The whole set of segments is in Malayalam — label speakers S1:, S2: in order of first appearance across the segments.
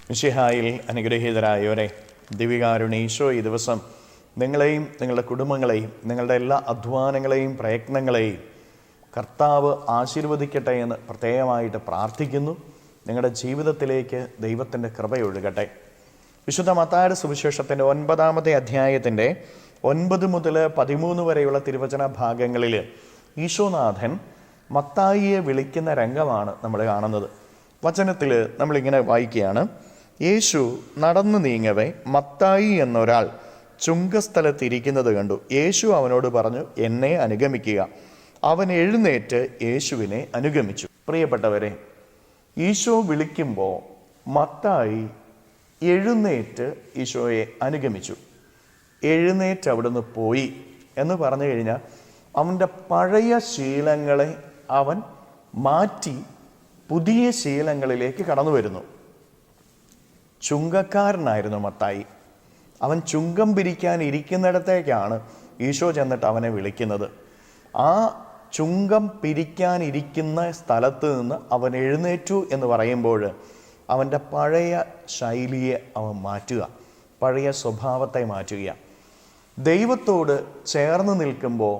S1: മിശിഹായിൽ അനുഗ്രഹീതരായവരെ, ദിവികാരുണ്യ ഈശോ ഈ ദിവസം നിങ്ങളെയും നിങ്ങളുടെ കുടുംബങ്ങളെയും നിങ്ങളുടെ എല്ലാ അധ്വാനങ്ങളെയും പ്രയത്നങ്ങളെയും കർത്താവ് ആശീർവദിക്കട്ടെ എന്ന് പ്രത്യേകമായിട്ട് പ്രാർത്ഥിക്കുന്നു. നിങ്ങളുടെ ജീവിതത്തിലേക്ക് ദൈവത്തിൻ്റെ കൃപയൊഴുകട്ടെ. വിശുദ്ധ മത്തായിയുടെ സുവിശേഷത്തിൻ്റെ 9-ാമത്തെ അധ്യായത്തിൻ്റെ 9 മുതൽ 13 വരെയുള്ള തിരുവചന ഭാഗങ്ങളിൽ ഈശോനാഥൻ മത്തായിയെ വിളിക്കുന്ന രംഗമാണ് നമ്മൾ കാണുന്നത്. വചനത്തിൽ നമ്മളിങ്ങനെ വായിക്കുകയാണ്: യേശു നടന്നു നീങ്ങവേ മത്തായി എന്നൊരാൾ ചുങ്കസ്ഥലത്തിരിക്കുന്നത് കണ്ടു. യേശു അവനോട് പറഞ്ഞു, എന്നെ അനുഗമിക്കുക. അവൻ എഴുന്നേറ്റ് യേശുവിനെ അനുഗമിച്ചു. പ്രിയപ്പെട്ടവരെ, ഈശോ വിളിക്കുമ്പോൾ മത്തായി എഴുന്നേറ്റ് ഈശോയെ അനുഗമിച്ചു. എഴുന്നേറ്റ് അവിടുന്ന് പോയി എന്ന് പറഞ്ഞു കഴിഞ്ഞാൽ അവൻ്റെ പഴയ ശീലങ്ങളെ അവൻ മാറ്റി പുതിയ ശീലങ്ങളിലേക്ക് കടന്നു വരുന്നു. ചുങ്കക്കാരനായിരുന്നു മത്തായി. അവൻ ചുങ്കം പിരിക്കാൻ ഇരിക്കുന്നിടത്തേക്കാണ് ഈശോ ചെന്നിട്ട് അവനെ വിളിക്കുന്നത്. ആ ചുങ്കം പിരിക്കാനിരിക്കുന്ന സ്ഥലത്ത് നിന്ന് അവൻ എഴുന്നേറ്റു എന്ന് പറയുമ്പോൾ അവൻ്റെ പഴയ ശൈലിയെ അവൻ മാറ്റുക, പഴയ സ്വഭാവത്തെ മാറ്റുക. ദൈവത്തോട് ചേർന്ന് നിൽക്കുമ്പോൾ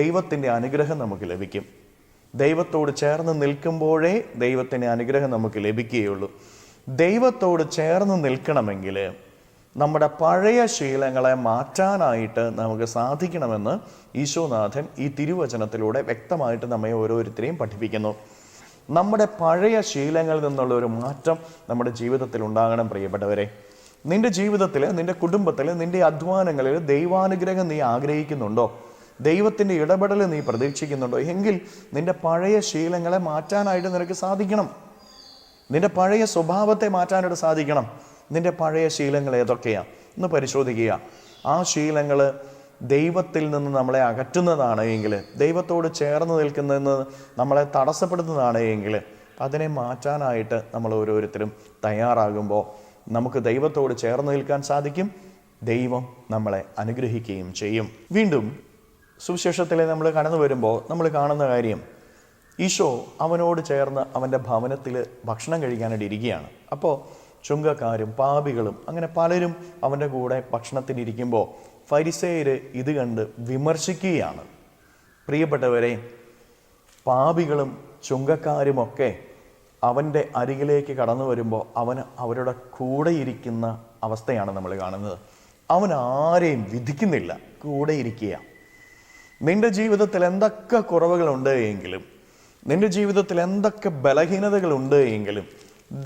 S1: ദൈവത്തിൻ്റെ അനുഗ്രഹം നമുക്ക് ലഭിക്കും. ദൈവത്തോട് ചേർന്ന് നിൽക്കുമ്പോഴേ ദൈവത്തിൻ്റെ അനുഗ്രഹം നമുക്ക് ലഭിക്കുകയുള്ളൂ. ദൈവത്തോട് ചേർന്ന് നിൽക്കണമെങ്കിൽ നമ്മുടെ പഴയ ശീലങ്ങളെ മാറ്റാനായിട്ട് നമുക്ക് സാധിക്കണമെന്ന് ഈശോനാഥൻ ഈ തിരുവചനത്തിലൂടെ വ്യക്തമായിട്ട് നമ്മെ ഓരോരുത്തരെയും പഠിപ്പിക്കുന്നു. നമ്മുടെ പഴയ ശീലങ്ങളിൽ നിന്നുള്ള ഒരു മാറ്റം നമ്മുടെ ജീവിതത്തിൽ ഉണ്ടാകണം. പ്രിയപ്പെട്ടവരെ, നിന്റെ ജീവിതത്തിൽ, നിന്റെ കുടുംബത്തിൽ, നിന്റെ അധ്വാനങ്ങളിൽ ദൈവാനുഗ്രഹം നീ ആഗ്രഹിക്കുന്നുണ്ടോ? ദൈവത്തിൻ്റെ ഇടപെടൽ നീ പ്രതീക്ഷിക്കുന്നുണ്ടോ? എങ്കിൽ നിന്റെ പഴയ ശീലങ്ങളെ മാറ്റാനായിട്ട് നിനക്ക് സാധിക്കണം. നിന്റെ പഴയ സ്വഭാവത്തെ മാറ്റാനായിട്ട് സാധിക്കണം. നിന്റെ പഴയ ശീലങ്ങൾ ഏതൊക്കെയാണ് എന്ന് പരിശോധിക്കുക. ആ ശീലങ്ങൾ ദൈവത്തിൽ നിന്ന് നമ്മളെ അകറ്റുന്നതാണ് എങ്കിൽ, ദൈവത്തോട് ചേർന്ന് നിൽക്കുന്നതെന്ന് നമ്മളെ തടസ്സപ്പെടുത്തുന്നതാണ് എങ്കിൽ, അതിനെ മാറ്റാനായിട്ട് നമ്മൾ ഓരോരുത്തരും തയ്യാറാകുമ്പോൾ നമുക്ക് ദൈവത്തോട് ചേർന്ന് നിൽക്കാൻ സാധിക്കും. ദൈവം നമ്മളെ അനുഗ്രഹിക്കുകയും ചെയ്യും. വീണ്ടും സുവിശേഷത്തിലെ നമ്മൾ കടന്നു വരുമ്പോൾ നമ്മൾ കാണുന്ന കാര്യം, ഈശോ അവനോട് ചേർന്ന് അവൻ്റെ ഭവനത്തിൽ ഭക്ഷണം കഴിക്കാനായിട്ട് ഇരിക്കുകയാണ്. അപ്പോൾ ചുങ്കക്കാരും പാപികളും അങ്ങനെ പലരും അവൻ്റെ കൂടെ ഭക്ഷണത്തിനിരിക്കുമ്പോൾ ഫരിസേയർ ഇത് കണ്ട് വിമർശിക്കുകയാണ്. പ്രിയപ്പെട്ടവരെ, പാപികളും ചുങ്കക്കാരുമൊക്കെ അവൻ്റെ അരികിലേക്ക് കടന്നു വരുമ്പോൾ അവന് അവരുടെ കൂടെ ഇരിക്കുന്ന അവസ്ഥയാണ് നമ്മൾ കാണുന്നത്. അവൻ ആരെയും വിധിക്കുന്നില്ല, കൂടെ ഇരിക്കുക. നിന്റെ ജീവിതത്തിൽ എന്തൊക്കെ കുറവുകളുണ്ട് എങ്കിലും, നിന്റെ ജീവിതത്തിൽ എന്തൊക്കെ ബലഹീനതകളുണ്ട് എങ്കിലും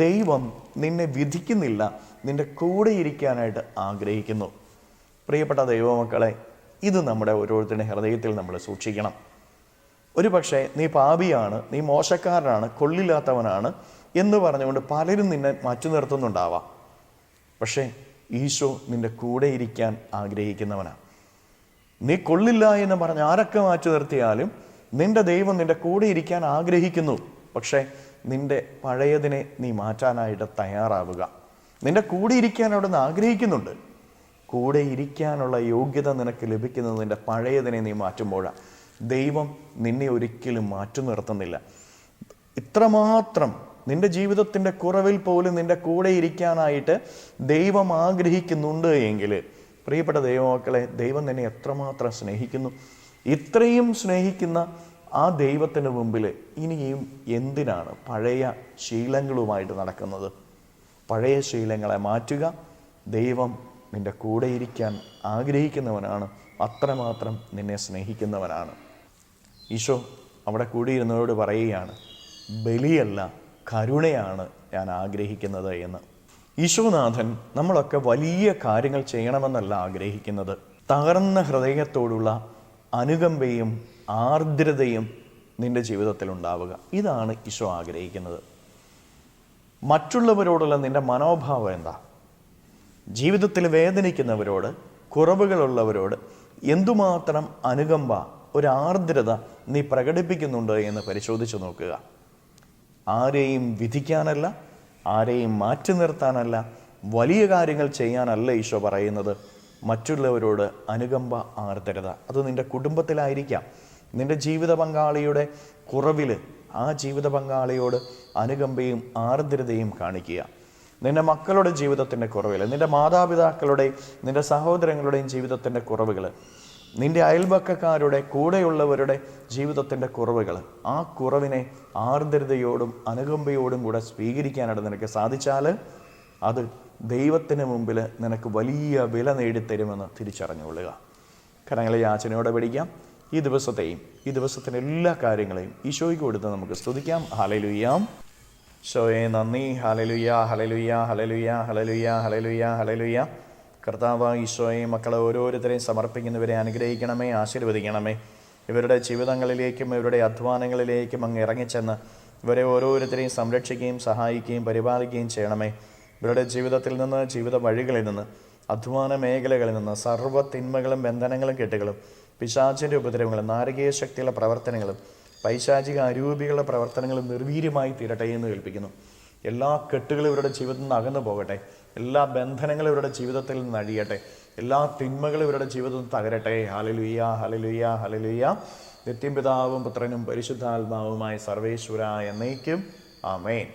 S1: ദൈവം നിന്നെ വിധിക്കുന്നില്ല, നിന്റെ കൂടെ ഇരിക്കാനായിട്ട് ആഗ്രഹിക്കുന്നു. പ്രിയപ്പെട്ട ദൈവമക്കളെ, ഇത് നമ്മുടെ ഓരോരുത്തരുടെ ഹൃദയത്തിൽ നമ്മൾ സൂക്ഷിക്കണം. ഒരു പക്ഷേ നീ പാപിയാണ്, നീ മോശക്കാരനാണ്, കൊള്ളില്ലാത്തവനാണ് എന്ന് പറഞ്ഞുകൊണ്ട് പലരും നിന്നെ മാറ്റി നിർത്തുന്നുണ്ടാവാം. പക്ഷേ ഈശോ നിന്റെ കൂടെ ഇരിക്കാൻ ആഗ്രഹിക്കുന്നവനാണ്. നീ കൊള്ളില്ല എന്ന് പറഞ്ഞ് ആരൊക്കെ മാറ്റി നിർത്തിയാലും നിന്റെ ദൈവം നിന്റെ കൂടെ ഇരിക്കാൻ ആഗ്രഹിക്കുന്നു. പക്ഷേ നിന്റെ പഴയതിനെ നീ മാറ്റാനായിട്ട് തയ്യാറാവുക. നിന്റെ കൂടെ ഇരിക്കാൻ അവിടെ നിന്ന് ആഗ്രഹിക്കുന്നുണ്ട്. കൂടെ ഇരിക്കാനുള്ള യോഗ്യത നിനക്ക് ലഭിക്കുന്നത് നിന്റെ പഴയതിനെ നീ മാറ്റുമ്പോഴാണ്. ദൈവം നിന്നെ ഒരിക്കലും മാറ്റി നിർത്തുന്നില്ല. ഇത്രമാത്രം നിന്റെ ജീവിതത്തിൻ്റെ കുറവിൽ പോലും നിന്റെ കൂടെ ഇരിക്കാനായിട്ട് ദൈവം ആഗ്രഹിക്കുന്നുണ്ട് എങ്കിൽ, പ്രിയപ്പെട്ട ദൈവമക്കളെ, ദൈവം നിന്നെ എത്രമാത്രം സ്നേഹിക്കുന്നു. ഇത്രയും സ്നേഹിക്കുന്ന ആ ദൈവത്തിന് മുമ്പിൽ ഇനിയും എന്തിനാണ് പഴയ ശീലങ്ങളുമായിട്ട് നടക്കുന്നത്? പഴയ ശീലങ്ങളെ മാറ്റുക. ദൈവം നിന്റെ കൂടെ ഇരിക്കാൻ ആഗ്രഹിക്കുന്നവനാണ്, അത്രമാത്രം നിന്നെ സ്നേഹിക്കുന്നവനാണ്. ഈശോ അവിടെ കൂടിയിരുന്നവരോട് പറയുകയാണ്, ബലിയല്ല കരുണയാണ് ഞാൻ ആഗ്രഹിക്കുന്നത് എന്ന്. ഈശോനാഥൻ നമ്മളൊക്കെ വലിയ കാര്യങ്ങൾ ചെയ്യണമെന്നല്ല ആഗ്രഹിക്കുന്നത്. തകർന്ന ഹൃദയത്തോടുള്ള അനുകമ്പയും ആർദ്രതയും നിന്റെ ജീവിതത്തിൽ ഉണ്ടാവുക. ഇതാണ് ഈശോ ആഗ്രഹിക്കുന്നത്. മറ്റുള്ളവരോടുള്ള നിന്റെ മനോഭാവം എന്താ? ജീവിതത്തിൽ വേദനിക്കുന്നവരോട്, കുറവുകളുള്ളവരോട് എന്തുമാത്രം അനുകമ്പ, ഒരു ആർദ്രത നീ പ്രകടിപ്പിക്കുന്നുണ്ട് എന്ന് പരിശോധിച്ച് നോക്കുക. ആരെയും വിധിക്കാനല്ല, ആരെയും മാറ്റി നിർത്താനല്ല, വലിയ കാര്യങ്ങൾ ചെയ്യാനല്ല ഈശോ പറയുന്നത്. മറ്റുള്ളവരോട് അനുകമ്പ, ആർദ്രത. അത് നിന്റെ കുടുംബത്തിലായിരിക്കാം. നിന്റെ ജീവിത പങ്കാളിയുടെ കുറവിൽ ആ ജീവിത പങ്കാളിയോട് അനുകമ്പയും ആർദ്രതയും കാണിക്കുക. നിന്റെ മക്കളുടെ ജീവിതത്തിൻ്റെ കുറവുകൾ, നിന്റെ മാതാപിതാക്കളുടെയും നിന്റെ സഹോദരങ്ങളുടെയും ജീവിതത്തിൻ്റെ കുറവുകൾ, നിന്റെ അയൽപക്കക്കാരുടെ കൂടെയുള്ളവരുടെ ജീവിതത്തിൻ്റെ കുറവുകൾ, ആ കുറവിനെ ആർദ്രതയോടും അനുകമ്പയോടും കൂടെ സ്വീകരിക്കാനായിട്ട് നിനക്ക് സാധിച്ചാൽ അത് ദൈവത്തിന് മുമ്പിൽ നിനക്ക് വലിയ വില നേടിത്തരുമെന്ന് തിരിച്ചറിഞ്ഞുകൊള്ളുക. കരങ്ങളെ യാചനയോടെ പിടിക്കാം. ഈ ദിവസത്തെയും ഈ ദിവസത്തിൻ്റെ എല്ലാ കാര്യങ്ങളെയും ഈശോയ്ക്ക് കൊടുത്ത് നമുക്ക് സ്തുതിക്കാം. ഹല്ലേലൂയ. ഈശോയെ നന്ദി. Hallelujah, hallelujah, hallelujah, hallelujah, hallelujah, hallelujah. കർത്താവ് ഈശോയെ മക്കളെ ഓരോരുത്തരെയും സമർപ്പിക്കുന്നവരെ അനുഗ്രഹിക്കണമേ, ആശീർവദിക്കണമേ. ഇവരുടെ ജീവിതങ്ങളിലേക്കും ഇവരുടെ അധ്വാനങ്ങളിലേക്കും അങ്ങ് ഇറങ്ങിച്ചെന്ന് ഇവരെ ഓരോരുത്തരെയും സംരക്ഷിക്കുകയും സഹായിക്കുകയും പരിപാലിക്കുകയും ചെയ്യണമേ. ഇവരുടെ ജീവിതത്തിൽ നിന്ന്, ജീവിത വഴികളിൽ നിന്ന്, അധ്വാന മേഖലകളിൽ നിന്ന് സർവ്വ തിന്മകളും ബന്ധനങ്ങളും കെട്ടുകളും പിശാചിൻ്റെ ഉപദ്രവങ്ങളും നാരകീയ ശക്തിയുള്ള പ്രവർത്തനങ്ങളും പൈശാചിക അരൂപികളുടെ പ്രവർത്തനങ്ങളും നിർവീര്യമായി തീരട്ടെ എന്ന് കേൾപ്പിക്കുന്നു. എല്ലാ കെട്ടുകളും ഇവരുടെ ജീവിതത്തിൽ നിന്ന് അകന്നു പോകട്ടെ. എല്ലാ ബന്ധനങ്ങളും ഇവരുടെ ജീവിതത്തിൽ നിന്ന് അഴിയട്ടെ. എല്ലാ തിന്മകളും ഇവരുടെ ജീവിതത്തിൽ തകരട്ടെ. Hallelujah, hallelujah, hallelujah. നിത്യം പിതാവും പുത്രനും പരിശുദ്ധാത്മാവുമായ സർവേശ്വര എന്നേക്കും ആമേൻ.